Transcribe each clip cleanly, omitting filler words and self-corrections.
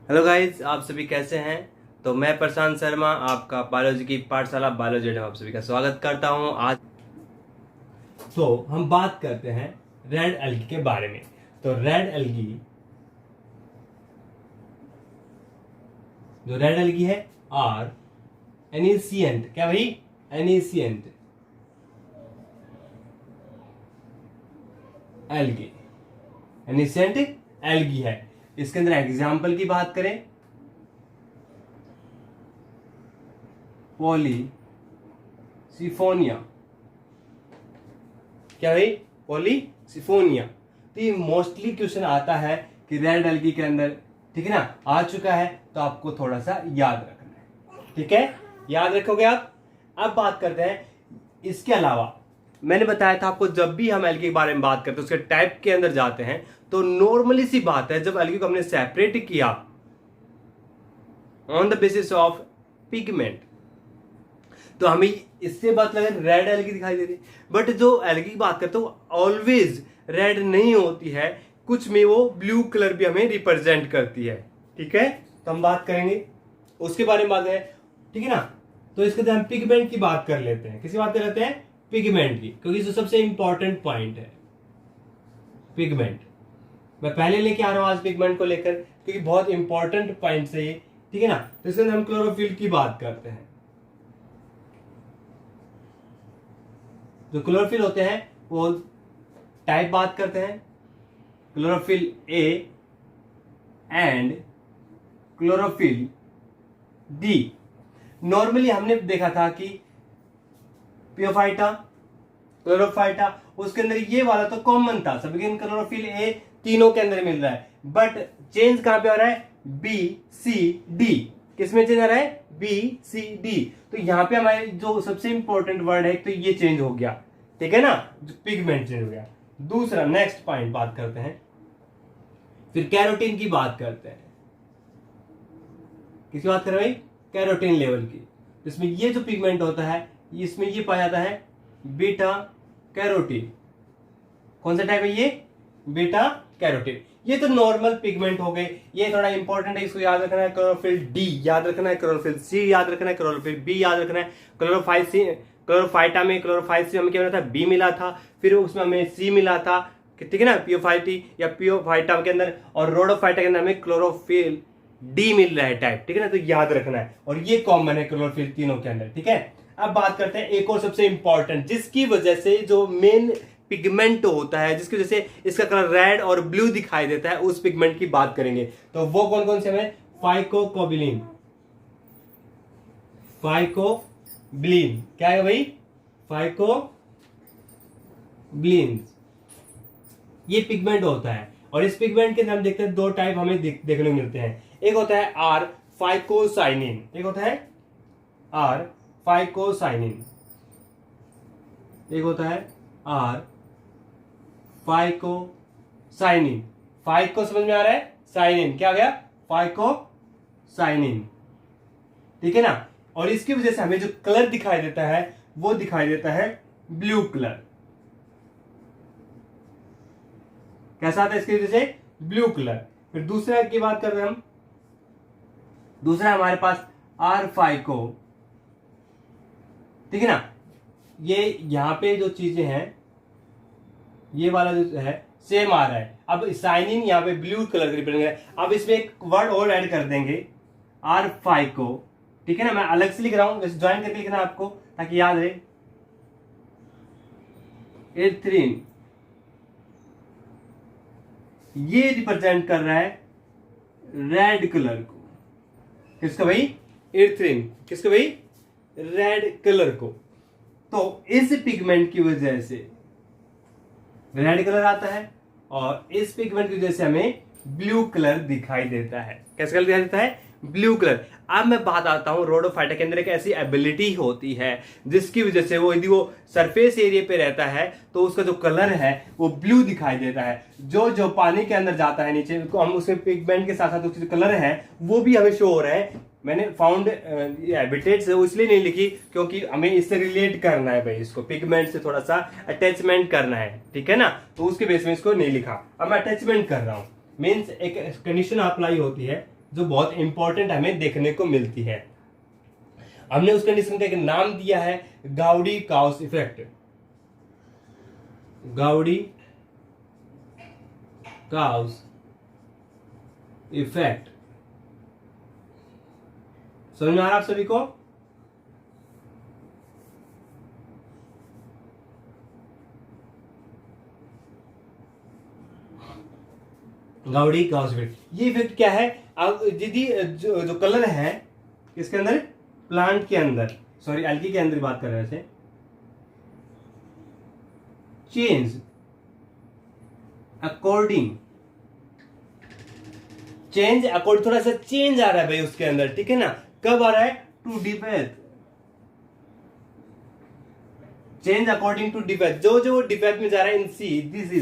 Hello guys, आप सभी कैसे हैं। तो मैं प्रशांत शर्मा आपका बायोलॉजी की पाठशाला बायोलॉजी में आप सभी का स्वागत करता हूं। आज तो हम बात करते हैं रेड एल्गी के बारे में। तो रेड एल्गी है आर एनिशिएंट। क्या भाई? एनिशिएंट एल्गी, एनिशिएंट एल्गी है। इसके अंदर एग्जाम्पल की बात करें, पॉलीसिफोनिया। क्या भाई? पॉलीसिफोनिया। तो ये मोस्टली क्वेश्चन आता है कि रेड एल्गी के अंदर, ठीक है ना, आ चुका है, तो आपको थोड़ा सा याद रखना है। ठीक है, याद रखोगे आप। अब बात करते हैं इसके अलावा। मैंने बताया था आपको, जब भी हम एल्गी के बारे में बात करते हैं उसके टाइप के अंदर जाते हैं, तो नॉर्मली सी बात है, जब एल्गी को हमने सेपरेट किया on the basis of pigment, तो हमें इससे बात लगे रेड एल्गी दिखाई दे रही है। बट जो एल्गी की बात करते हो ऑलवेज रेड नहीं होती है, कुछ में वो ब्लू कलर भी हमें रिप्रेजेंट करती है। ठीक है, तो हम बात करेंगे उसके बारे में। बात है, ठीक है ना। तो इसके अंदर हम पिगमेंट की बात कर लेते हैं। किसकी बात कर लेते हैं? पिगमेंट की, क्योंकि जो सबसे इंपॉर्टेंट पॉइंट है पिगमेंट। मैं पहले लेके आ रहा हूं आज पिगमेंट को लेकर, क्योंकि बहुत इंपॉर्टेंट पॉइंट है ये। ठीक है ना। तो इसके अंदर हम क्लोरोफिल की बात करते हैं। जो क्लोरोफिल होते हैं वो टाइप बात करते हैं, chlorophyll A and chlorophyll D. Normally हमने देखा था कि पियोफाइटा, क्लोरोफाइटा, उसके अंदर ये वाला तो कॉमन था, सभी क्लोरोफिल ए तीनों के अंदर मिल रहा है। बट चेंज कहां पे हो रहा है? B C D. किसमें चेंज आ रहा है? B C D. तो यहां पे हमारे जो सबसे इंपॉर्टेंट वर्ड है, तो ये चेंज हो गया। ठीक है ना, पिगमेंट चेंज हो गया। दूसरा नेक्स्ट पॉइंट बात करते हैं, फिर कैरोटीन की बात करते हैं। किसकी बात कर रहे हैं भाई? कैरोटीन लेवल की। इसमें ये जो पिगमेंट होता है, इसमें ये पाया जाता है बीटा कैरोटीन। कौन सा टाइप है ये? Beta carotene. ये तो नॉर्मल पिगमेंट हो गए, ये थोड़ा इंपॉर्टेंट है, इसको याद रखना है। क्लोरोफिल डी याद रखना है, क्लोरोफिल सी याद रखना है, क्लोरोफिल बी याद रखना है। क्लोरोफाइटा में क्लोरोफाइट से हमें क्या मिला था? बी मिला था, फिर उसमें हमें सी मिला था, ठीक है ना, पियोफाइटी या पियोफाइटा के अंदर, और रोडोफाइटा के अंदर हमें क्लोरोफिल डी मिल रहा है टाइप। ठीक है ना, तो याद रखना है, और ये कॉमन है क्लोरोफिल तीनों के अंदर। ठीक है, अब बात करते हैं एक और सबसे इंपॉर्टेंट, जिसकी वजह से जो मेन पिगमेंट होता है, जिसकी वजह से इसका कलर रेड और ब्लू दिखाई देता है, उस पिगमेंट की बात करेंगे। तो वो कौन कौन से हमें? फाइकोबिलिन। फाइकोबिलिन क्या है भाई? फाइकोबिलिन ये पिगमेंट होता है, और इस पिगमेंट के हम देखते हैं दो टाइप हमें देखने को मिलते हैं। एक होता है आर फाइकोसाइनिन, एक होता है आर फाइकोसाइनिन, एक होता है आर फाइकोसाइनिन। फाइको समझ में आ रहा है, साइनिन क्या हो गया? फाइकोसाइनिन। ठीक है ना। और इसकी वजह से हमें जो कलर दिखाई देता है वो दिखाई देता है ब्लू कलर। कैसा आता है इसकी वजह से? Blue colour. फिर दूसरा की बात कर रहे हैं हम, दूसरा हमारे पास आर फाइको। ठीक है ना, ये यहां पे जो चीजें हैं, ये वाला जो है सेम आ रहा है। अब साइनिन यहां पे ब्लू कलर रिप्रेजेंट है। अब इसमें एक वर्ड और ऐड कर देंगे, आर फाइको। ठीक है ना, मैं अलग से लिख रहा हूं, वैसे ज्वाइन करके लिखना है आपको ताकि याद रहे। एथिलीन ये रिप्रेजेंट कर रहा है रेड कलर को। किसका भाई? एथिलीन। किसका भाई? रेड कलर को। तो इस पिगमेंट की वजह से रेड कलर आता है, और इस पिगमेंट की वजह से हमें ब्लू कलर दिखाई देता है। कैसा कलर दिखाई देता है? Blue colour. अब मैं बात आता हूं, रोडोफाइटा के अंदर एक ऐसी एबिलिटी होती है जिसकी वजह से वो, यदि वो सरफेस एरिया पे रहता है तो उसका जो कलर है वो ब्लू दिखाई देता है। जो जो पानी के अंदर जाता है नीचे, तो हम उसके पिगमेंट के साथ साथ उसके जो कलर है वो भी हमें शो हो रहा है। मैंने फाउंड हैबिटेट्स वो इसलिए नहीं लिखी क्योंकि हमें इससे रिलेट करना है भाई, इसको पिगमेंट से थोड़ा सा अटैचमेंट करना है। ठीक है ना, तो उसके बेस में इसको नहीं लिखा। अब मैं अटैचमेंट कर रहा हूं, मीन्स एक कंडीशन अप्लाई होती है जो बहुत इंपॉर्टेंट हमें देखने को मिलती है। हमने उस कंडीशन का एक नाम दिया है Goudie cows effect. Goudie cows effect समझ में आ रहा आप सभी को? गाउडी काउस इफेक्ट, ये इफेक्ट क्या है? यदि जो कलर है किसके अंदर, प्लांट के अंदर, सॉरी एल्गी के अंदर बात कर रहे थे, चेंज अकॉर्डिंग थोड़ा सा चेंज आ रहा है भाई उसके अंदर, ठीक है ना? कब आ रहा है? To defect, change according to defect, जो डिफेक्ट में जा रहा है इन सी, this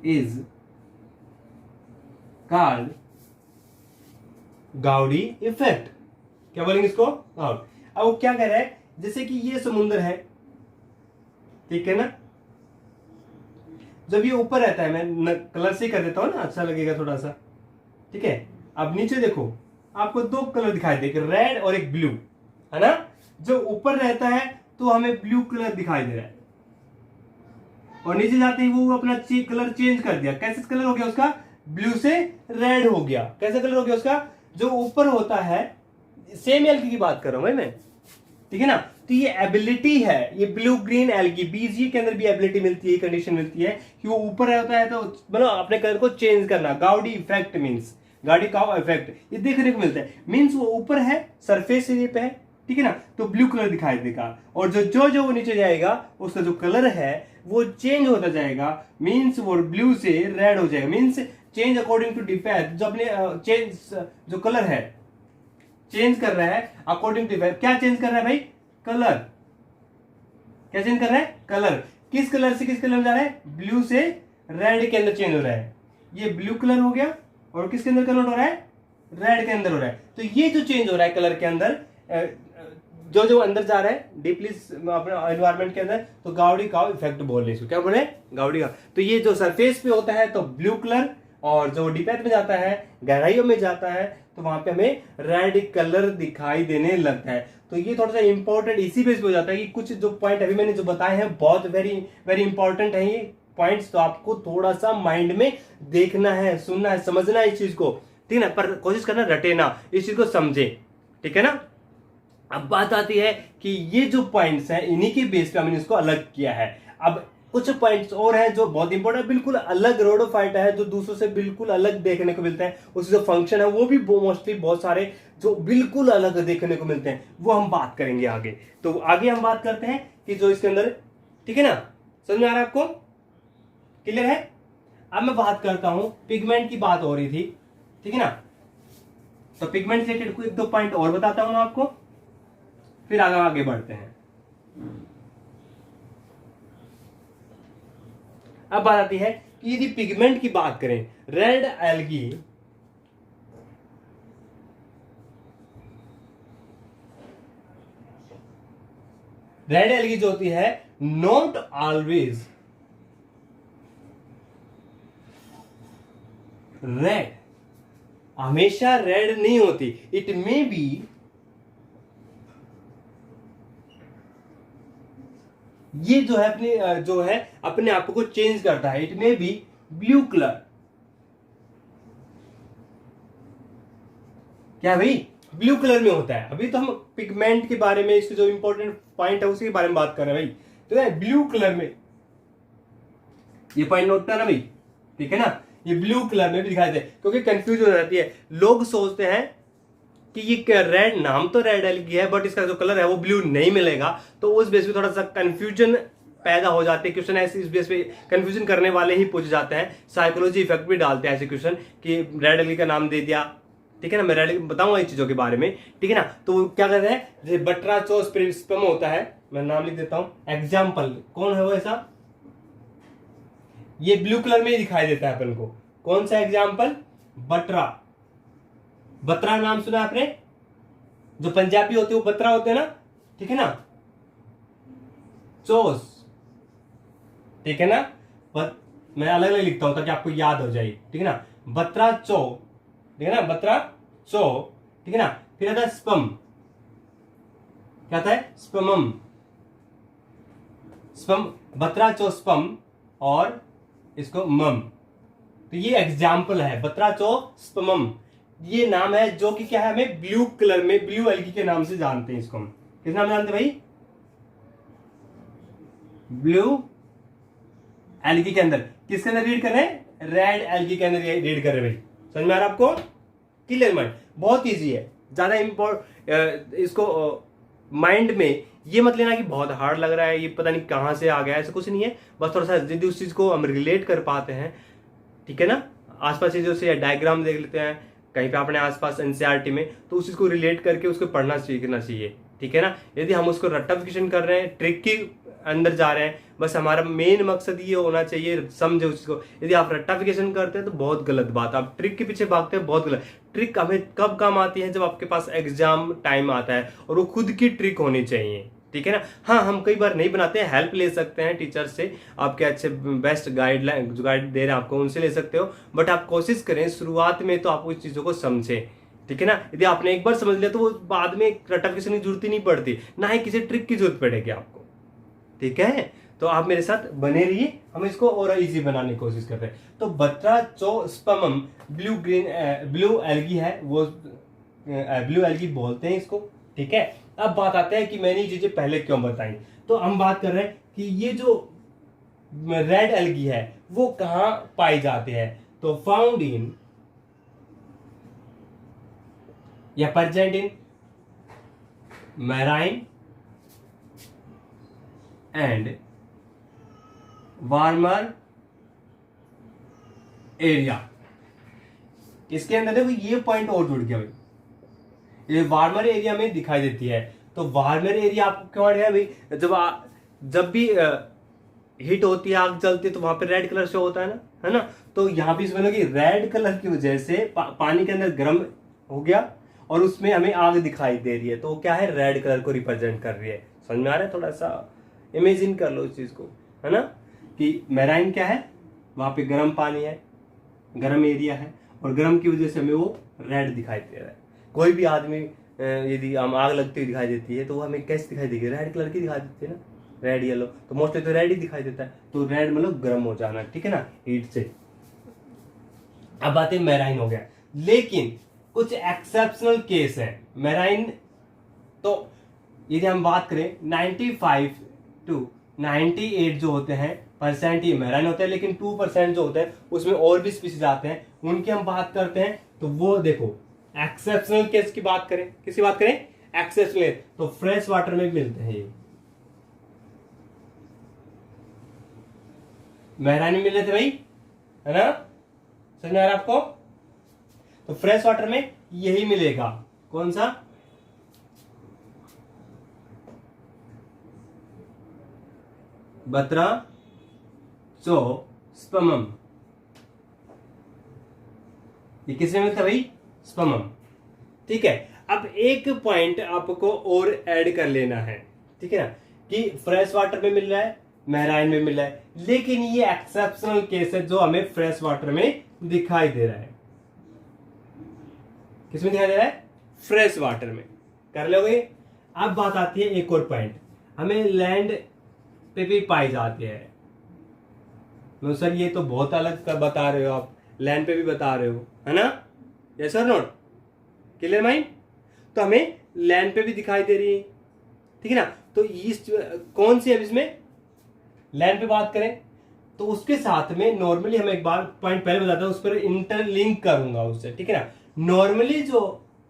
is called Gaudi effect. क्या बोलेंगे इसको? गाउड। अब वो क्या कह रहा है, जैसे कि ये समुद्र है, ठीक है ना? जब ये ऊपर रहता है, मैं कलर से कर देता हूं ना, अच्छा लगेगा थोड़ा सा, ठीक है? अब नीचे देखो, आपको दो कलर दिखाई दे, एक रेड और एक ब्लू, है ना? जो ऊपर रहता है तो हमें ब्लू कलर दिखाई दे रहा है, और नीचे जाते ही वो अपना कलर चेंज कर दिया। कैसे कलर हो गया उसका? ब्लू से रेड हो गया। कैसा कलर हो गया उसका? जो ऊपर होता है, सेम एल्गी की बात कर रहा हूं भाई मैं, ठीक है ना? तो ये एबिलिटी है, ये ब्लू ग्रीन एल्गी, बीजी के अंदर भी एबिलिटी मिलती है, कंडीशन मिलती है कि वो ऊपर होता है तो मतलब अपने कलर को चेंज करना। Goudie effect means, Goudie cow effect, ये देखने को मिलता है। मींस वो ऊपर है, सरफेस एरिया पे है, ठीक है ना? तो ब्लू कलर दिखाई देगा, और जो वो नीचे जाएगा उसका जो कलर है वो चेंज होता जाएगा। मींस वो ब्लू से रेड हो जाएगा। Means change according to defect, जो अपने चेंज जो कलर है चेंज कर रहा है अकॉर्डिंग टू डिफेक्ट। क्या चेंज कर रहा है भाई? कलर। क्या चेंज कर रहा है? कलर। किस कलर से किस कलर में जा रहा है? ब्लू से रेड के अंदर चेंज हो रहा है। ये ब्लू कलर हो गया, और किसके अंदर कलर हो रहा है? रेड के अंदर हो रहा है। तो ये जो चेंज हो रहा है कलर के अंदर, जो अंदर जा रहा है डीपली अपने एनवायरमेंट के अंदर, तो गाउडी काउ इफेक्ट बोल रहे हैं। क्या बोले? Goudie cow. तो ये जो सरफेस पे होता है तो ब्लू कलर, और जो डीपेथ में जाता है, गहराइयों में जाता है, तो वहां पे हमें रेड कलर दिखाई देने लगता है। तो ये थोड़ा सा इंपॉर्टेंट इसी बेस पे हो जाता है कि कुछ जो पॉइंट अभी मैंने जो बताए हैं बहुत वेरी वेरी इंपॉर्टेंट है ये पॉइंट्स, तो आपको थोड़ा सा माइंड में देखना है, सुनना है, समझना है इस चीज को, ठीक है ना? पर कोशिश करना रटे ना, इस चीज को समझे, ठीक है ना? अब बात आती है कि ये जो पॉइंट्स हैं इन्हीं के बेस पे हमने इसको अलग किया है। अब कुछ पॉइंट्स और हैं जो बहुत इंपॉर्टेंट, बिल्कुल अलग रोडोफाइटा है, जो दूसरों से बिल्कुल अलग देखने को मिलता है। उसके जो फंक्शन है वो भी मोस्टली बहुत सारे जो बिल्कुल अलग देखने को मिलते हैं, वो हम बात करेंगे आगे। तो आगे हम बात करते हैं कि जो इसके अंदर, ठीक है ना? समझ में आ रहा है आपको? क्लियर है? अब मैं बात करता हूं, पिगमेंट की बात हो रही थी, ठीक है ना? तो पिगमेंट रिलेटेड एक दो पॉइंट और बताता हूं आपको, फिर आगे बढ़ते हैं। अब बात आती है कि यदि पिगमेंट की बात करें, रेड एल्गी जो होती है, नॉट ऑलवेज रेड, हमेशा रेड नहीं होती। इट मे बी ये जो है अपने आप को चेंज करता है। It may be blue colour. क्या भाई? ब्लू कलर में होता है। अभी तो हम पिगमेंट के बारे में, इसके जो इंपॉर्टेंट पॉइंट है उसके बारे में बात कर रहे हैं भाई। तो ब्लू कलर में ये पॉइंट नोट करना भाई, ठीक है ना? ये ब्लू कलर में भी दिखाई दे, क्योंकि कंफ्यूज हो जाती है। लोग सोचते हैं कि ये रेड, नाम तो रेड एल्गी है बट इसका जो कलर है वो ब्लू नहीं मिलेगा, तो उस बेस पे थोड़ा सा कंफ्यूजन पैदा हो जाते हैं। क्वेश्चन ऐसे इस बेस पे कंफ्यूजन करने वाले ही पूछ जाते हैं। साइकोलॉजी इफेक्ट भी डालते हैं ऐसे क्वेश्चन कि रेड एल्गी का नाम दे दिया, ठीक है ना? मैं रेड बताऊंगा इन चीजों के बारे में, ठीक है ना? तो क्या कहते हैं, जैसे बट्राचोस्पेरिस्पम होता है, मैं नाम लिख देता हूं। एग्जाम्पल कौन है वो ऐसा? ये ब्लू कलर में ही दिखाई देता है अपन को। कौन सा एग्जाम्पल? बत्रा। बत्रा नाम सुना आपने? जो पंजाबी होते हैं वो बत्रा होते हैं ना, ठीक है ना? चोस, ठीक है ना? मैं अलग अलग लिखता हूं ताकि आपको याद हो जाए, ठीक है ना। बत्राचो, ठीक है ना, बत्राचो, ठीक है ना। फिर आता है स्पम, क्या आता है, स्पमम, स्पम, बत्राचो स्पम और इसको मम। तो ये एग्जाम्पल है, बत्राचो स्पमम। ये नाम है जो कि क्या है, हमें ब्लू कलर में ब्लू एल्गी के नाम से जानते हैं इसको हम। किस नाम से जानते हैं भाई, ब्लू एल्गी के अंदर। किसके अंदर रीड कर रहे हैं, रेड एल्गी के अंदर रीड कर रहे हैं भाई। समझ में आ रहा है आपको, क्लियर माइंड, बहुत इजी है, ज्यादा इम्पोर्ट इसको माइंड में ये मत लेना कि बहुत हार्ड लग रहा है, ये पता नहीं कहां से आ गया, ऐसा कुछ नहीं है। बस थोड़ा सा यदि उस चीज को हम रिलेट कर पाते हैं, ठीक है ना, आसपास चीजों से डायग्राम देख लेते हैं कहीं पे अपने आसपास एनसीईआरटी में, तो उस चीज को रिलेट करके उसको पढ़ना सीखना चाहिए, ठीक है ना। यदि हम उसको रट्टाफिकेशन कर रहे हैं, ट्रिक की अंदर जा रहे हैं, बस हमारा मेन मकसद ये होना चाहिए, समझे उस चीज को। यदि आप रट्टाफिकेशन करते हैं तो बहुत गलत बात, आप ट्रिक के पीछे भागते हैं, बहुत गलत। ट्रिक हमें कब काम आती है, जब आपके पास एग्जाम टाइम आता है और वो खुद की ट्रिक होनी चाहिए, ठीक है ना। हाँ, हम कई बार नहीं बनाते हैं, हेल्प ले सकते हैं टीचर से, आपके अच्छे बेस्ट गाइडलाइन जो गाइड दे रहे हैं आपको उनसे ले सकते हो, बट आप कोशिश करें शुरुआत में तो आप उस चीजों को समझें, ठीक है ना। यदि आपने एक बार समझ लिया तो वो बाद में रट्टाफिकेशन की जरूरत ही नहीं पड़ती, ना ही किसी ट्रिक की जरूरत पड़ेगी आपको, ठीक है। तो आप मेरे साथ बने रहिए, हम इसको और इजी बनाने की कोशिश करते हैं। तो बत्राचोस्पर्मम ब्लू ग्रीन ब्लू एल्गी है, वो ब्लू एल्गी बोलते हैं इसको, ठीक है। अब बात आते हैं कि मैंने ये चीजें पहले क्यों बताई। तो हम बात कर रहे हैं कि ये जो रेड एल्गी है वो कहां पाई जाते हैं। तो फाउंड इन या present in marine and warmer area. इसके अंदर देखो ये पॉइंट और जुड़ गया भाई, ये वार्मर एरिया में दिखाई देती है। तो वार्मर एरिया आपको क्यों है भाई, जब भी हीट होती है, आग जलती है, तो वहां पे रेड कलर से होता है ना। तो यहां भी इसमें रेड कलर की वजह से पानी के अंदर गर्म हो गया और उसमें हमें आग दिखाई दे रही है, तो क्या है, रेड कलर को रिप्रेजेंट कर रही है। समझ में आ रहा है, थोड़ा सा इमेजिन कर लो इस चीज को, है ना, कि मैराइन क्या है, वहां पे गर्म पानी है, गर्म एरिया है, और गर्म की वजह से हमें वो रेड दिखाई दे रहा है। कोई भी आदमी यदि हम आग लगती हुई दिखाई देती है तो वो हमें कैसे दिखाई देगी, रेड कलर की दिखाई देती है ना, रेड येलो, तो मोस्टली तो रेड ही दिखाई देता है। तो रेड मतलब गर्म हो जाना, ठीक है ना, हीट से। अब बात है मैराइन हो गया, लेकिन कुछ एक्सेप्शनल केस है मैराइन। तो यदि हम बात करें 95 to 98 जो होते हैं परसेंट ये मैराइन होते हैं, लेकिन 2% जो होते हैं उसमें और भी स्पीसीज आते हैं, उनकी हम बात करते हैं। तो वो देखो एक्सेप्शनल केस की बात करें, किसकी बात करें, एक्सेप्शनल, तो फ्रेश वाटर में भी मिलते हैं ये, मैराइन में मिल रहे थे भाई, है ना, समझ में आ रहा आपको। तो फ्रेश वाटर में यही मिलेगा, कौन सा, बत्राचोस्पर्मम, ये किसमें मिलता है भाई, स्पर्मम, ठीक है। अब एक पॉइंट आपको और ऐड कर लेना है, ठीक है ना, कि फ्रेश वाटर में मिल रहा है, मैराइन में मिल रहा है, लेकिन ये एक्सेप्शनल केस है जो हमें फ्रेश वाटर में दिखाई दे रहा है। किसमें दिखाई दे रहा है, फ्रेश वाटर में, कर लोगे। अब बात आती है एक और पॉइंट, हमें लैंड पे भी पाई जाती है। नो सर ये तो बहुत अलग का बता रहे हो आप, लैंड पे भी बता रहे हो, है ना, yes sir, note, clear mind. तो हमें लैंड पे भी दिखाई दे रही है, ठीक है ना। तो इस कौन सी, अब इसमें लैंड पे बात करें तो उसके साथ में नॉर्मली हम एक बार पॉइंट पहले बताता हूं, उस पर इंटरलिंक करूंगा उससे, ठीक है ना। नॉर्मली जो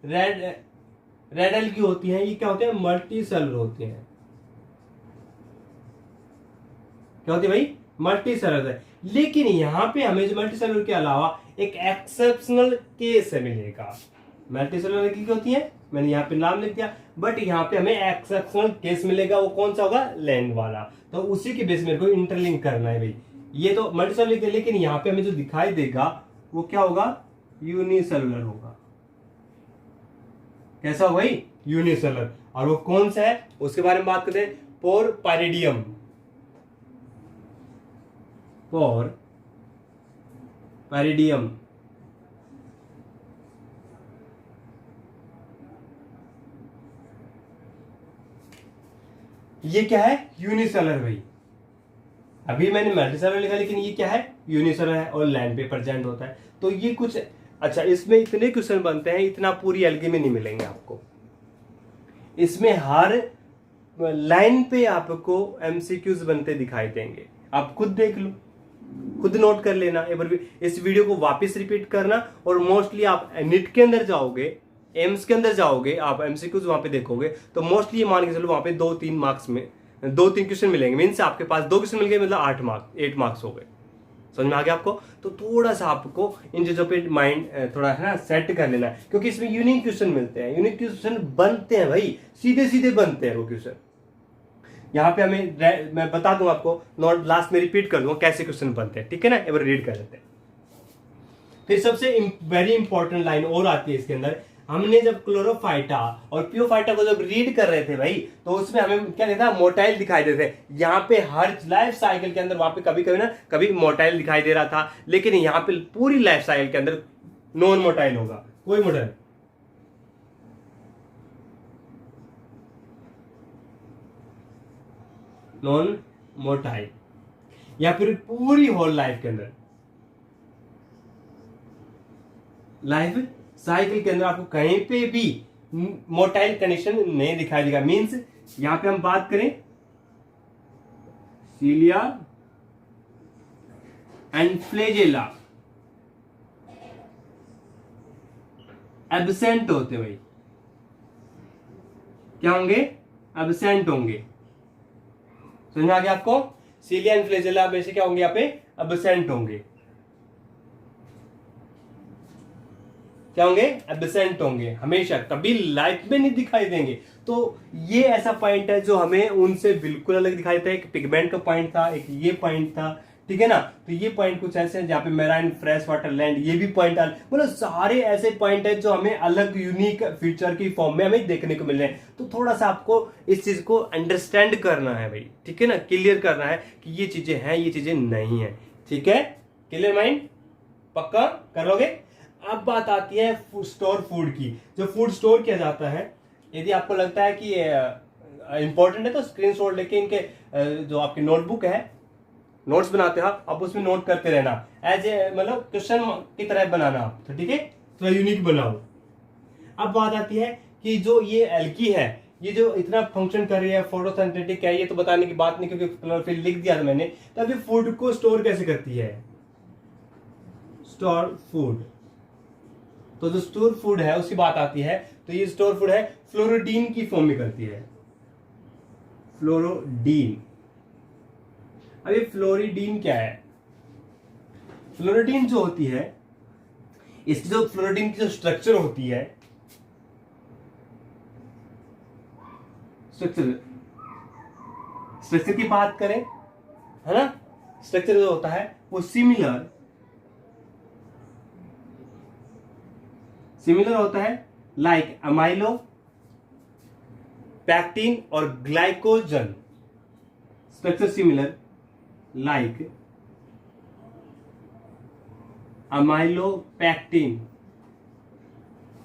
रेड एल्गी होती है ये क्या होते हैं, मल्टी सेलुलर होती हैं। क्या होती है भाई, मल्टी सेलुलर है। लेकिन यहां पे हमें जो मल्टी सेलुलर के अलावा एक एक्सेप्शनल केस मिलेगा। मल्टी सेलुलर की होती है, मैंने यहाँ पे नाम लिख दिया, बट यहाँ पे हमें एक्सेप्शनल केस मिलेगा, वो कौन सा होगा, लैंड वाला। तो उसी के बेस मेरे को इंटरलिंक करना है भाई। ये तो मल्टी सेलुलर लिख दिया, लेकिन यहाँ पे हमें जो दिखाई देगा वो क्या होगा, यूनिसेलुलर होगा। कैसा होगा भाई, यूनिसेलुलर। और वो कौन सा है उसके बारे में बात करते हैं, पोरपायरिडियम, पैरिडियम। ये क्या है? यूनिसेलर भाई। अभी मैंने मल्टीसेलर लिखा, लेकिन ये क्या है? यूनिसेलर है और लैंड पे प्रेजेंट होता है। तो ये कुछ अच्छा, इसमें इतने क्वेश्चन बनते हैं, इतना पूरी एल्गी में नहीं मिलेंगे आपको। इसमें हर लाइन पे आपको एमसीक्यूज बनते दिखाई देंगे। आप खुद देख लो, खुद नोट कर लेना एक बार। इस वीडियो को वापस रिपीट करना, और मोस्टली आप नीट के अंदर जाओगे, एम्स के अंदर जाओगे, आप एमसीक्यूज वहां पे देखोगे तो मोस्टली ये मान के चलो वहां पे 2-3 मार्क्स में 2-3 क्वेश्चन मिलेंगे। मीन्स आपके पास 2 क्वेश्चन मिल गए, मतलब 8 मार्क्स हो गए। समझ में आ गया आपको? तो थोड़ा सा आपको इन चीजों पे माइंड थोड़ा है ना सेट कर लेना है, क्योंकि इसमें यूनिक क्वेश्चन मिलते हैं, यूनिक क्वेश्चन बनते हैं भाई, सीधे सीधे बनते हैं वो क्वेश्चन। यहाँ पे मैं बता दूं आपको, नोट लास्ट में रिपीट कर दूंगा कैसे क्वेश्चन बनते हैं, ठीक है ना? एक बार रीड कर लेते हैं। फिर सबसे वेरी इंपॉर्टेंट लाइन और आती है इसके अंदर। हमने जब क्लोरोफाइटा और प्योफाइटा को जब रीड कर रहे थे भाई, तो उसमें हमें क्या देखा? मोटाइल दिखाई देते थे। यहाँ पे हर लाइफ साइकिल के अंदर वहां पे कभी कभी ना कभी मोटाइल दिखाई दे रहा था, लेकिन यहाँ पे पूरी लाइफ साइकिल के अंदर नॉन मोटाइल होगा, कोई मोटाइल। नॉन मोटाइल, या फिर पूरी होल लाइफ के अंदर, लाइफ साइकिल के अंदर आपको कहीं पे भी मोटाइल कंडीशन नहीं दिखाई देगा। मींस यहां पे हम बात करें सीलिया एंड फ्लैजेला एब्सेंट होते भाई, क्या होंगे? एब्सेंट होंगे। समझ में आ गया आपको? सीलिया एंड फ्लैजेला में से क्या होंगे? यहाँ पे एब्सेंट होंगे। क्या होंगे? एब्सेंट होंगे, हमेशा कभी लाइफ में नहीं दिखाई देंगे। तो ये ऐसा पॉइंट है जो हमें उनसे बिल्कुल अलग दिखाई देता है। एक पिगमेंट का पॉइंट था, एक ये पॉइंट था, ठीक है ना? तो ये पॉइंट कुछ ऐसे हैं जहाँ पे मेराइन फ्रेश वाटर लैंड, ये भी पॉइंट, मतलब सारे ऐसे पॉइंट है जो हमें अलग यूनिक फीचर की फॉर्म में हमें देखने को मिल रहे हैं। तो थोड़ा सा आपको इस चीज को अंडरस्टैंड करना है भाई, ठीक है ना? क्लियर करना है कि ये चीजें हैं, ये चीजें नहीं है, ठीक है? Clear mind? पक्का कर लोगे? अब बात आती है स्टोर फूड की। जो फूड स्टोर किया जाता है, यदि आपको लगता है कि इंपॉर्टेंट है तो स्क्रीनशॉट लेके इनके जो आपकी नोटबुक है, नोट्स बनाते हो आप उसमें नोट करते रहना, एज ए मतलब क्वेश्चन की तरह बनाना आप, तो ठीक है? थोड़ा यूनिक बनाओ। अब बात आती है कि जो ये एल्की है, ये जो इतना फंक्शन कर रही है, फोटोसिंथेटिक है, ये तो बताने की बात नहीं, क्योंकि क्लोरोफिल लिख दिया था मैंने। तो अभी फूड को स्टोर कैसे करती है? Store food. तो जो स्टोर फूड है उसकी बात आती है, तो ये स्टोर फूड है फ्लोरोडीन की फॉर्म में करती है। फ्लोरोडीन। अब ये फ्लोरिडीन क्या है? फ्लोरिडीन जो होती है, इसकी जो फ्लोरिडीन की जो स्ट्रक्चर होती है, स्ट्रक्चर की बात करें, है ना? स्ट्रक्चर जो होता है वो सिमिलर होता है लाइक अमाइलो, पैक्टिन और glycogen. Structure similar like अमाइलो, pectin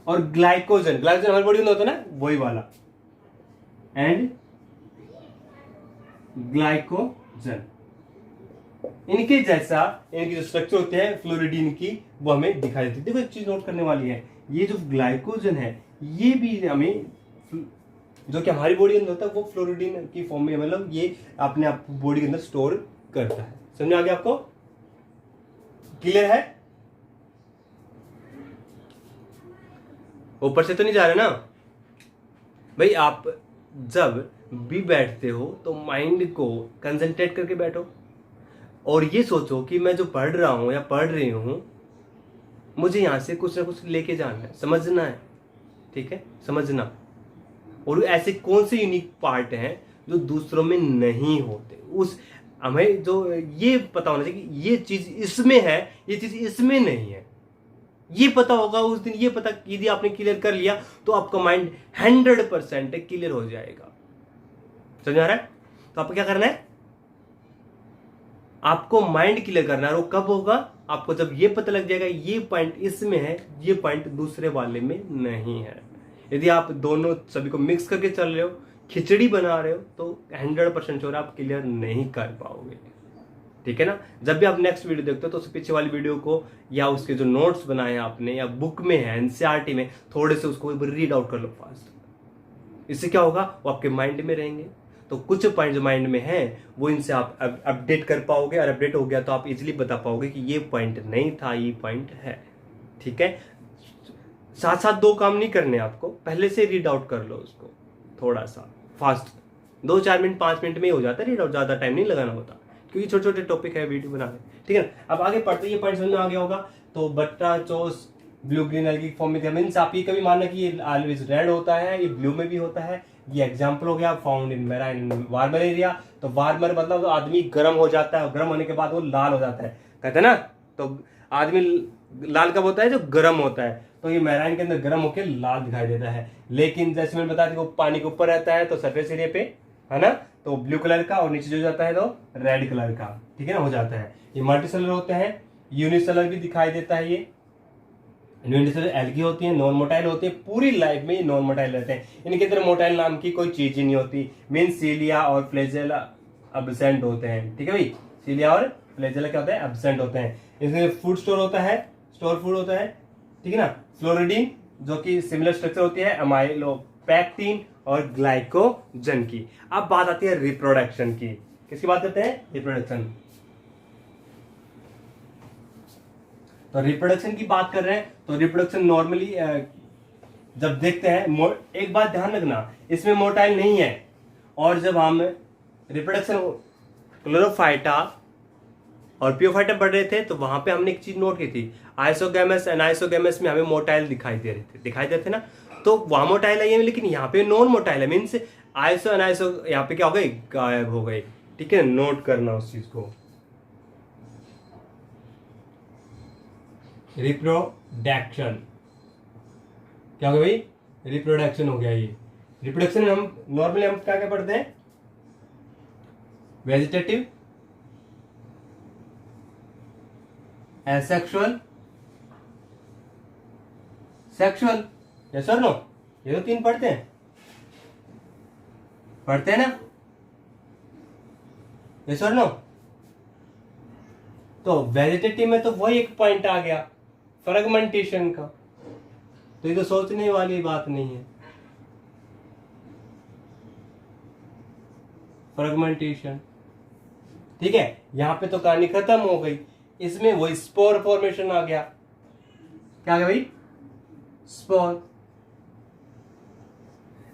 और ग्लाइकोजन। ग्लाइकोजन हमारी बॉडी में होता है ना, वही वाला, एंड ग्लाइकोजन। इनके जैसा इनकी जो स्ट्रक्चर होती है फ्लोरिडीन की, वो हमें दिखाई देती है। देखो एक चीज नोट करने वाली है, ये जो ग्लाइकोजन है ये भी हमें, जो कि हमारी बॉडी के अंदर होता है, वो फ्लोरिडीन की फॉर्म में, मतलब ये अपने आप बॉडी के अंदर स्टोर करता है। समझ आ गया आपको? क्लियर है? ऊपर से तो नहीं जा रहे ना भाई? आप जब भी बैठते हो तो माइंड को कंसंट्रेट करके बैठो, और ये सोचो कि मैं जो पढ़ रहा हूं या पढ़ रही हूं, मुझे यहां से कुछ ना कुछ लेके जाना है, समझना है, ठीक है? समझना। और ऐसे कौन से यूनिक पार्ट हैं जो दूसरों में नहीं होते, उस हमें जो ये पता होना चाहिए कि ये चीज इसमें है, ये चीज इसमें नहीं है। ये पता होगा उस दिन, ये पता यदि आपने क्लियर कर लिया तो आपका माइंड 100% क्लियर हो जाएगा। समझ आ रहा है? तो आपको क्या करना है? आपको माइंड क्लियर करना है। वो कब होगा? आपको जब ये पता लग जाएगा ये पॉइंट इसमें है, ये पॉइंट दूसरे वाले में नहीं है। यदि आप दोनों सभी को मिक्स करके चल रहे हो, खिचड़ी बना रहे हो, तो 100% श्योर आप क्लियर नहीं कर पाओगे। ठीक है ना। जब भी आप नेक्स्ट वीडियो देखते हो तो उससे पीछे वाली वीडियो को या उसके जो नोट्स बनाए आपने या बुक में है एनसीईआरटी में, थोड़े से उसको रीड आउट कर लो फास्ट। इससे क्या होगा, वो आपके माइंड में रहेंगे। तो कुछ पॉइंट जो माइंड में है वो इनसे आप अपडेट कर पाओगे, और अपडेट हो गया तो आप इजीली बता पाओगे कि ये पॉइंट नहीं था, ये पॉइंट है। ठीक है। साथ साथ दो काम नहीं करने आपको, पहले से रीड आउट कर लो उसको थोड़ा सा फास्ट। 2-4 मिनट 5 मिनट में ही हो जाता है रीड आउट, ज्यादा टाइम नहीं लगाना होता, क्योंकि छोटे छोटे टॉपिक है वीडियो बनाने। ठीक है ना। अब आगे पढ़ते, ये पॉइंट समझ में आ गया होगा। तो बट्टा चोस ब्लू ग्रीन एल्गी फॉर्म में मीन्स आप ये कभी मानना कि ये ऑलवेज रेड होता है, ये ब्लू में भी होता है। ये एग्जांपल हो गया found in marine warmer area. तो वार्मर मतलब आदमी गर्म हो जाता है, और गर्म होने के बाद वो लाल हो जाता है, कहते हैं ना। तो आदमी लाल कब होता है, जो गर्म होता है। तो ये मेराइन के अंदर गर्म होकर लाल दिखाई देता है। लेकिन जैसे मैंने बताया वो पानी के ऊपर रहता है तो सरफेस एरिया पे, है ना, तो ब्लू कलर का, और नीचे जो जाता है तो रेड कलर का। ठीक है ना, हो जाता है। ये मल्टीसेलर होते हैं, यूनिसेलर भी दिखाई देता है। ये यूनिसेलर एल्गी होती है, नॉन मोटाइल होती है, पूरी लाइफ में ये नॉन मोटाइल रहते हैं। इनके अंदर मोटाइल नाम की कोई चीज ही नहीं होती। मीन सीलिया और फ्लैजेला एब्सेंट होते हैं। ठीक है भाई, सीलिया और फ्लैजेला क्या होता है, एब्सेंट होते हैं। इसमें फूड स्टोर होता है, स्टोर फूड होता है। ठीक है ना। फ्लोरिडीन जो कि सिमिलर स्ट्रक्चर होती है अमाइलोपेक्टिन और ग्लाइकोजन की। अब बात आती है रिप्रोडक्शन की। किसकी बात करते हैं, रिप्रोडक्शन। तो रिप्रोडक्शन की बात कर रहे हैं। तो रिप्रोडक्शन नॉर्मली जब देखते हैं, एक बात ध्यान रखना, इसमें मोटाइल नहीं है। और जब हम रिप्रोडक्शन क्लोरोफाइटा और पियोफाइटा पढ़ रहे थे तो वहां पे हमने एक चीज नोट की थी, आइसोगैमस एनाइसोगैमस में हमें मोटाइल दिखाई दे रहे थे ना। तो वहां मोटाइल आई है, लेकिन यहाँ पे नॉन मोटाइल है। मीन्स आइसो एनाइसो यहाँ पे क्या हो गई, गायब हो गई। ठीक है, नोट करना उस चीज को। रिप्रोडक्शन क्या हो गया भाई, रिप्रोडक्शन हो गया। ये रिप्रोडक्शन हम नॉर्मली हम क्या क्या पढ़ते हैं, वेजिटेटिव, एसेक्सुअल, सेक्सुअल, यस और नो, ये तो 3 पढ़ते हैं ना, यस और नो। तो वेजिटेटिव में तो वही एक पॉइंट आ गया फ्रेगमेंटेशन का। तो ये तो सोचने वाली बात नहीं है, फ्रेगमेंटेशन। ठीक है, यहां पे तो कहानी खत्म हो गई। इसमें वही स्पोर फॉर्मेशन आ गया। क्या आ गया भाई, स्पोर।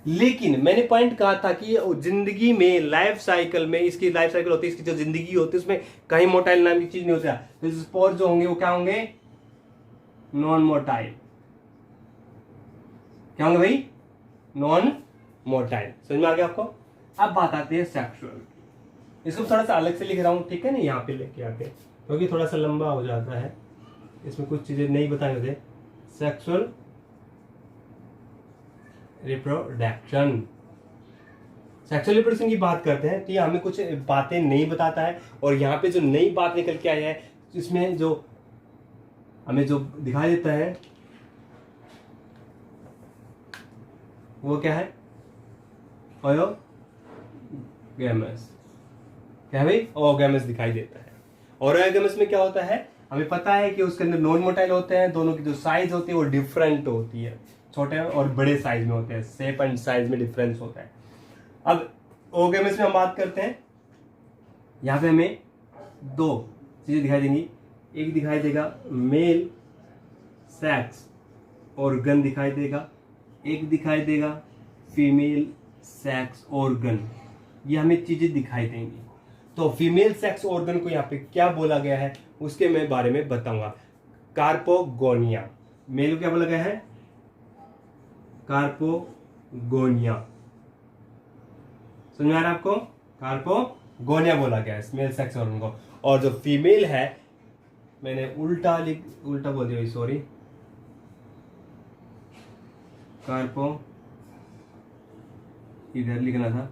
लेकिन मैंने पॉइंट कहा था कि जिंदगी में लाइफ साइकिल में, इसकी लाइफ साइकिल होती है, इसकी जो जिंदगी होती है उसमें कहीं मोटाइल नाम की चीज नहीं होता। तो स्पोर जो होंगे वो क्या होंगे, नॉन मोटाइल। क्या होंगे भाई, नॉन मोटाइल। समझ में आ गया आपको। अब बात आती है सेक्सुअल। इसको थोड़ा सा अलग से लिख रहा हूं, ठीक है ना, यहाँ पे लेके आके, क्योंकि थोड़ा सा लंबा हो जाता है, इसमें कुछ चीजें नहीं बताई होते। सेक्सुअल रिप्रोडक्शन, सेक्सुअल रिप्रोडक्शन की बात करते हैं तो ये हमें कुछ बातें नहीं बताता है। और यहाँ पे जो नई बात निकल के आई है, इसमें जो हमें जो दिखाई देता है वो क्या है, ओयोगैमस। क्या है भाई, ओयोगैमस दिखाई देता है। और ओयोगैमस में क्या होता है, हमें पता है कि उसके अंदर नॉन मोटाइल होते हैं। दोनों की जो साइज होती है वो डिफरेंट होती है, छोटे और बड़े साइज में होते हैं, शेप एंड साइज में डिफरेंस होता है। अब ओयोगैमस में हम बात करते हैं, यहां पे हमें 2 चीजें दिखाई देंगी। एक दिखाई देगा मेल सेक्स ऑर्गन दिखाई देगा, एक दिखाई देगा फीमेल सेक्स ऑर्गन। ये हमें चीजें दिखाई देंगी। तो फीमेल सेक्स ऑर्गन को यहाँ पे क्या बोला गया है उसके मैं बारे में बताऊंगा। कार्पोगोनिया, मेल को क्या बोला गया है, कार्पोगोनिया। समझ में आ रहा है आपको, कार्पोगोनिया बोला गया है मेल सेक्स ऑर्गन को। और जो फीमेल है, मैंने उल्टा बोल दिया, सॉरी, कार्पो इधर लिखना था।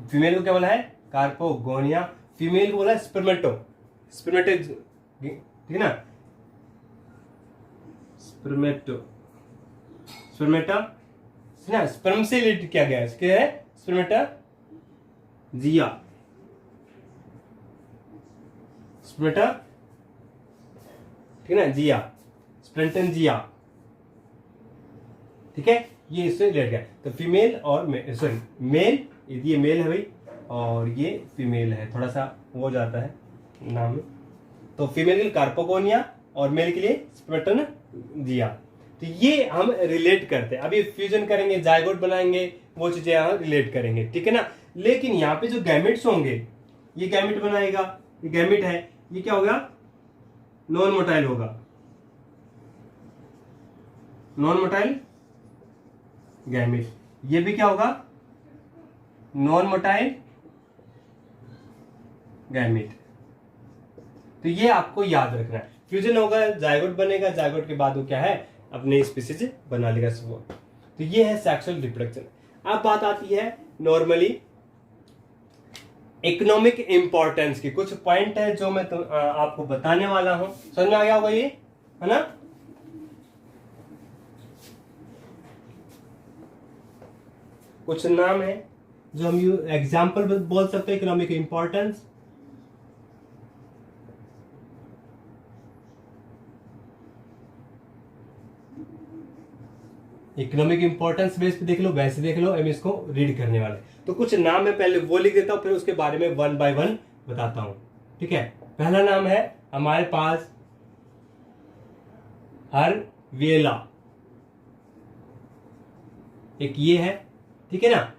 फीमेल को क्या बोला है, कार्पोगोनिया। फीमेल को बोला स्पर्मेटो, स्पर्मेटो, ठीक है ना। स्पर्मेटो, स्पर्मेटा ना, स्पर्म से रिलेटेड किया गया है, क्या है स्पर्मेटा जिया, स्पर्मेटा, ठीक है ना, जिया, स्प्रेंटन जिया, ठीक है, ये इससे रिलेटेड है। तो फीमेल और सॉरी मेल, ये मेल है भाई और ये फीमेल है, थोड़ा सा हो जाता है नाम में। तो फीमेल के लिए कार्पोकोनिया और मेल के लिए स्पर्मेटन जिया। तो ये हम रिलेट करते हैं, अभी फ्यूजन करेंगे, जायगोट बनाएंगे, वो चीजें हम रिलेट करेंगे, ठीक है ना। लेकिन यहाँ पे जो गैमेट्स होंगे, ये गैमेट बनाएगा, ये गैमेट है, ये क्या होगा, नॉन मोटाइल होगा, नॉन मोटाइल गैमेट। ये भी क्या होगा, नॉन मोटाइल गैमेट। तो ये आपको याद रखना है, फ्यूजन होगा, जायगोट बनेगा, जायगोट के बाद वो क्या है, अपने स्पीसीज बना लेगा सब। तो ये है सेक्सुअल रिप्रोडक्शन। अब बात आती है नॉर्मली इकोनॉमिक इंपॉर्टेंस की, कुछ पॉइंट है जो मैं आपको बताने वाला हूं, समझ में आ गया होगा ये, है ना। कुछ नाम है जो हम एग्जाम्पल बोल सकते हैं economic importance. Economic importance base पे देख लो, वैसे देख लो, हम इसको रीड करने वाले। तो कुछ नाम है, पहले वो लिख देता हूं, फिर उसके बारे में वन बाय वन बताता हूं, ठीक है। पहला नाम है हमारे पास हर्विएला, एक ये है, ठीक है ना,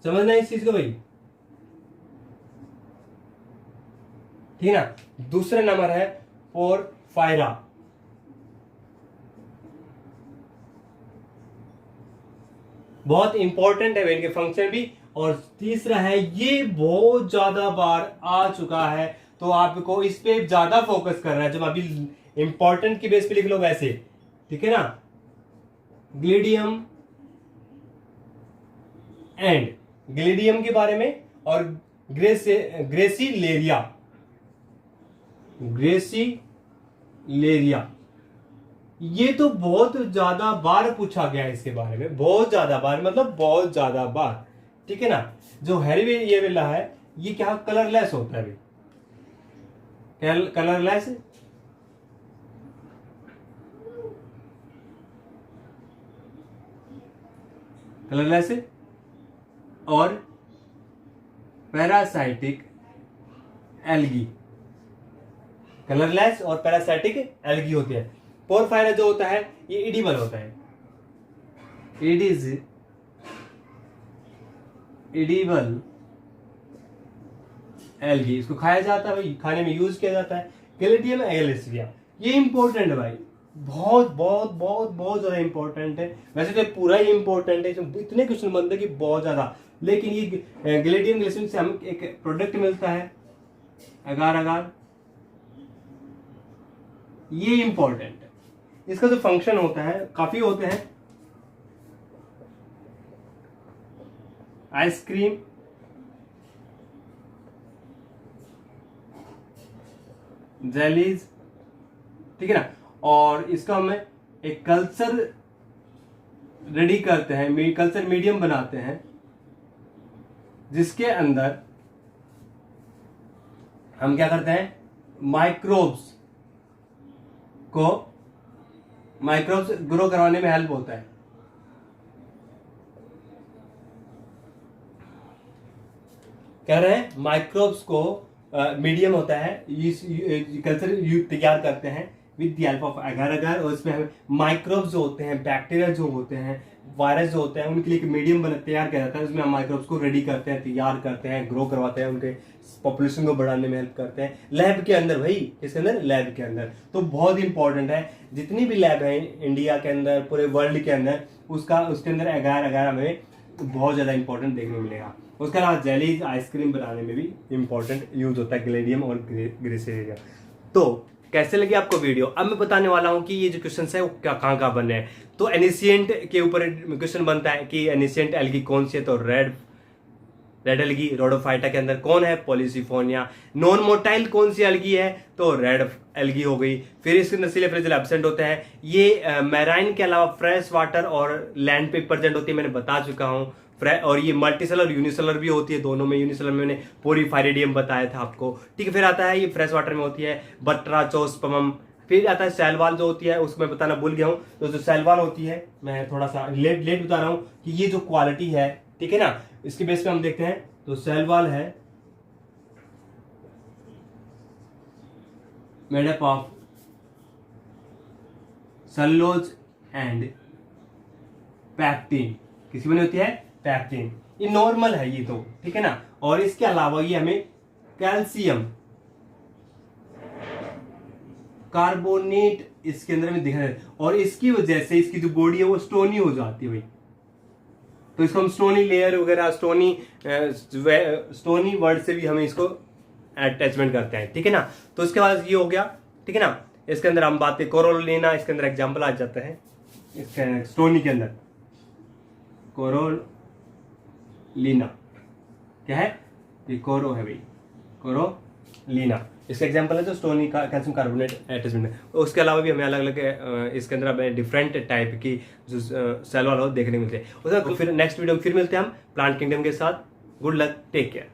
समझना इस चीज को भाई, ठीक है ना। दूसरा नंबर है पोरफायरा, बहुत इंपॉर्टेंट है इनके फंक्शन भी। और तीसरा है, ये बहुत ज्यादा बार आ चुका है, तो आपको इस पे ज्यादा फोकस करना है, जब अभी इंपॉर्टेंट की बेस पे लिख लो वैसे, ठीक है ना, ग्लिडियम एंड, ग्लिडियम के बारे में, और ग्रेसिलेरिया, ग्रेसिलेरिया, ये तो बहुत ज्यादा बार पूछा गया है इसके बारे में, बहुत ज्यादा बार, मतलब बहुत ज्यादा बार, ठीक है ना। जो हर्विएला है ये क्या कलरलेस होता है, कलरलेस, कलरलेस और पैरासाइटिक एल्गी, कलरलेस और पैरासाइटिक एल्गी होती है। पोरफायरा जो होता है ये इडिबल होता है, इडिबल एल्गी, इसको खाया जाता है भाई, खाने में यूज किया जाता है। ग्लिडियम एगलेसिया, ये इंपॉर्टेंट है भाई, बहुत बहुत बहुत बहुत ज्यादा इंपॉर्टेंट है, वैसे तो पूरा ही इंपॉर्टेंट है, इसमें इतने क्वेश्चन बनते हैं कि बहुत ज्यादा। लेकिन ये ग्लिडियम ग्लिसरीन से हमें एक प्रोडक्ट मिलता है अगार अगार, ये इंपॉर्टेंट है। इसका जो फंक्शन होता है काफी होते हैं, आइसक्रीम, जेलीज, ठीक है ना। और इसका हम एक कल्चर रेडी करते हैं, कल्चर मीडियम बनाते हैं, जिसके अंदर हम क्या करते हैं, माइक्रोब्स ग्रो करवाने में हेल्प होता है। कह रहे हैं माइक्रोब्स को मीडियम होता है, कल्चर तैयार करते हैं विद द हेल्प ऑफ अगर अगर, और इसमें हमें माइक्रोब्स जो होते हैं, बैक्टीरिया जो होते हैं, वायरस जो होते हैं, उनके लिए एक मीडियम तैयार किया जाता है, उसमें हम माइक्रोब्स को रेडी करते हैं, तैयार करते हैं, ग्रो करवाते हैं, उनके पॉपुलेशन को बढ़ाने में हेल्प करते हैं लैब के अंदर भाई, किसके अंदर, लैब के अंदर। तो बहुत इंपॉर्टेंट है, जितनी भी लैब है इंडिया के अंदर, पूरे वर्ल्ड के अंदर, उसके अंदर अगर हमें बहुत ज्यादा इंपॉर्टेंट देखने मिलेगा। उसके अलावा जेलीज, आइसक्रीम बनाने में भी इंपॉर्टेंट यूज होता है ग्लेडियम और ग्रेसिलेरिया। तो कैसे लगी आपको वीडियो, अब मैं बताने वाला हूं कि ये जो क्वेश्चन है वो कहाँ बने हैं। तो एनिशिएंट के ऊपर क्वेश्चन बनता है कि एनिशिएंट एल्गी कौन सी है, तो रेड रेड एल्गी रोडोफाइटा के अंदर कौन है, पॉलीसिफोनिया। नॉन मोटाइल कौन सी एल्गी है, तो रेड एल्गी हो गई। फिर इसके नशीले फ्रिजिल एब्सेंट होते हैं, ये मैराइन के अलावा फ्रेश वाटर और लैंड पे प्रेजेंट होती है, मैंने बता चुका हूँ। और ये मल्टीसेलर यूनिसेलर भी होती है, दोनों में। यूनिसेलर में मैंने पोरीफायरिडियम बताया था आपको, ठीक है। फिर आता है ये फ्रेश वाटर में होती है बट्राचोस्पर्मम। फिर आता है सैलवाल जो होती है, उसमें बताना भूल गया हूँ। तो जो सैलवाल होती है, मैं थोड़ा सा लेट बता रहा हूँ कि ये जो क्वालिटी है, ठीक है ना, इसके बेस पे हम देखते हैं। तो सैलवाल है made up of cellulose and pectin. किसी बनी होती है, पैक्टिन। ये नॉर्मल है ये तो, ठीक है ना। और इसके अलावा ये हमें कैल्शियम कार्बोनेट इसके अंदर में दिखा है, और इसकी वजह से इसकी जो बॉडी है वो स्टोनी हो जाती है भाई। तो इसको हम स्टोनी लेयर वगैरह, स्टोनी वर्ड से भी हमें इसको अटैचमेंट करते हैं, ठीक है ना। तो इसके बाद ये हो गया, ठीक है ना। इसके अंदर हम बात कोरोलिना, इसके अंदर एग्जाम्पल आ जाता है इसके स्टोनी के अंदर। कोरोलिना क्या है, ये कोरो है भाई, कोरोलिना इसका एग्जांपल है जो स्टोनी का कैल्शियम कार्बोनेट अटैचमेंट है। उसके अलावा भी हमें अलग अलग इसके अंदर हमें डिफरेंट टाइप की जो सेल वाल देखने को मिलते हैं। उसके फिर नेक्स्ट वीडियो में फिर मिलते हैं हम प्लांट किंगडम के साथ। Good luck, take care.